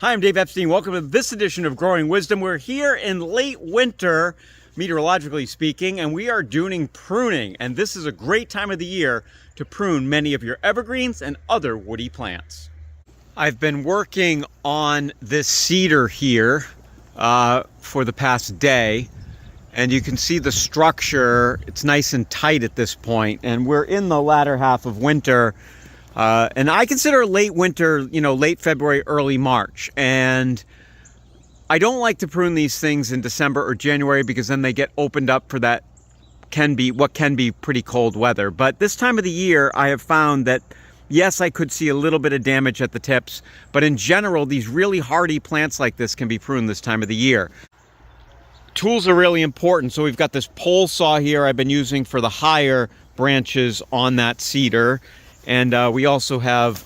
Hi, I'm Dave Epstein. Welcome to this edition of Growing Wisdom. We're here in late winter, meteorologically speaking, and we are doing pruning. And this is a great time of the year to prune many of your evergreens and other woody plants. I've been working on this cedar here for the past day, and you can see the structure. It's nice and tight at this point, and we're in the latter half of winter. And I consider late winter, late February, early March. And I don't like to prune these things in December or January because then they get opened up for what can be pretty cold weather. But this time of the year, I have found that, yes, I could see a little bit of damage at the tips, but in general, these really hardy plants like this can be pruned this time of the year. Tools are really important. So we've got this pole saw here I've been using for the higher branches on that cedar. And we also have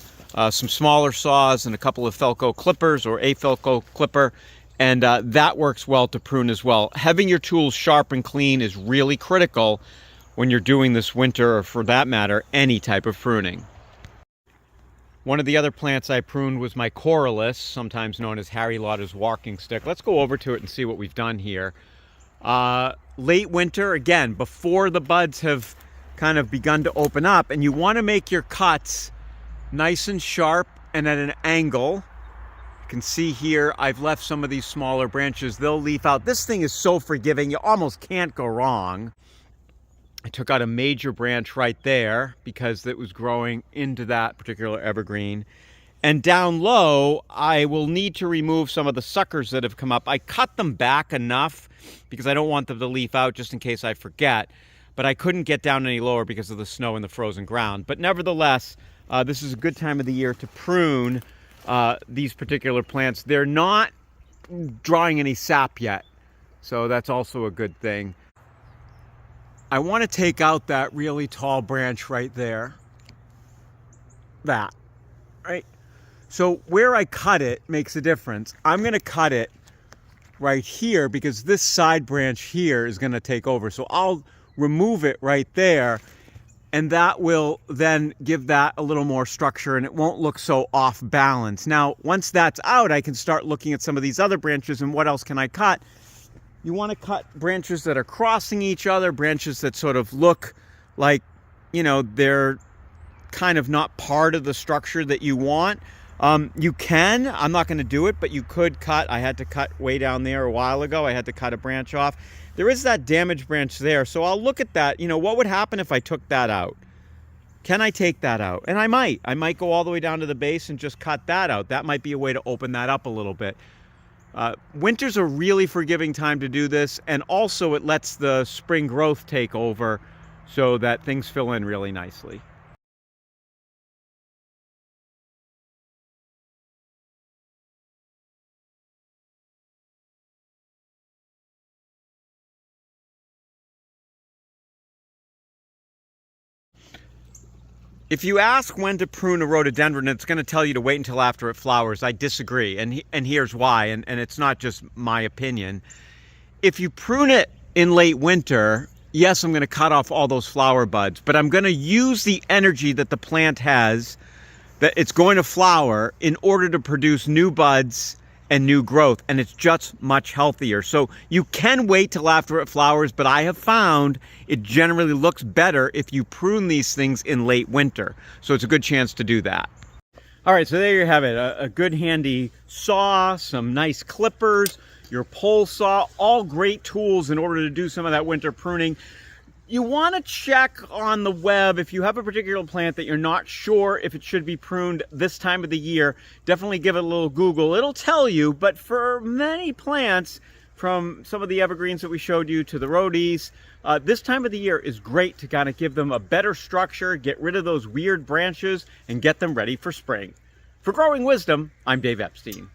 some smaller saws and a couple of Felco clippers or a Felco clipper. And that works well to prune as well. Having your tools sharp and clean is really critical when you're doing this winter, or for that matter, any type of pruning. One of the other plants I pruned was my corylus, sometimes known as Harry Lauder's walking stick. Let's go over to it and see what we've done here. Late winter, again, before the buds have kind of begun to open up, and you want to make your cuts nice and sharp and at an angle. You can see here I've left some of these smaller branches. They'll leaf out. This thing is so forgiving, you almost can't go wrong. I took out a major branch right there because it was growing into that particular evergreen. And down low, I will need to remove some of the suckers that have come up. I cut them back enough because I don't want them to leaf out just in case I forget. But I couldn't get down any lower because of the snow and the frozen ground. But nevertheless, this is a good time of the year to prune these particular plants. They're not drawing any sap yet, so that's also a good thing. I want to take out that really tall branch right there. That, right? So where I cut it makes a difference. I'm going to cut it right here because this side branch here is going to take over. So I'll remove it right there, and that will then give that a little more structure and it won't look so off balance. Now, once that's out, I can start looking at some of these other branches and what else can I cut? You want to cut branches that are crossing each other, branches that sort of look like, they're kind of not part of the structure that you want. You can, I'm not going to do it, but you could cut. I had to cut way down there a while ago. I had to cut a branch off. There is that damaged branch there, so I'll look at that. What would happen if I took that out? Can I take that out? And I might go all the way down to the base and just cut that out. That might be a way to open that up a little bit. Winter's a really forgiving time to do this, and also it lets the spring growth take over so that things fill in really nicely. If you ask when to prune a rhododendron, it's going to tell you to wait until after it flowers. I disagree, and here's why, and it's not just my opinion. If you prune it in late winter, yes, I'm going to cut off all those flower buds, but I'm going to use the energy that the plant has, that it's going to flower, in order to produce new buds and new growth, and it's just much healthier. So you can wait till after it flowers, but I have found it generally looks better if you prune these things in late winter. So it's a good chance to do that. All right, so there you have it. A good handy saw, some nice clippers, your pole saw, all great tools in order to do some of that winter pruning. You want to check on the web if you have a particular plant that you're not sure if it should be pruned this time of the year. Definitely give it a little Google. It'll tell you, but for many plants, from some of the evergreens that we showed you to the rhodies, this time of the year is great to kind of give them a better structure, get rid of those weird branches, and get them ready for spring. For Growing Wisdom, I'm Dave Epstein.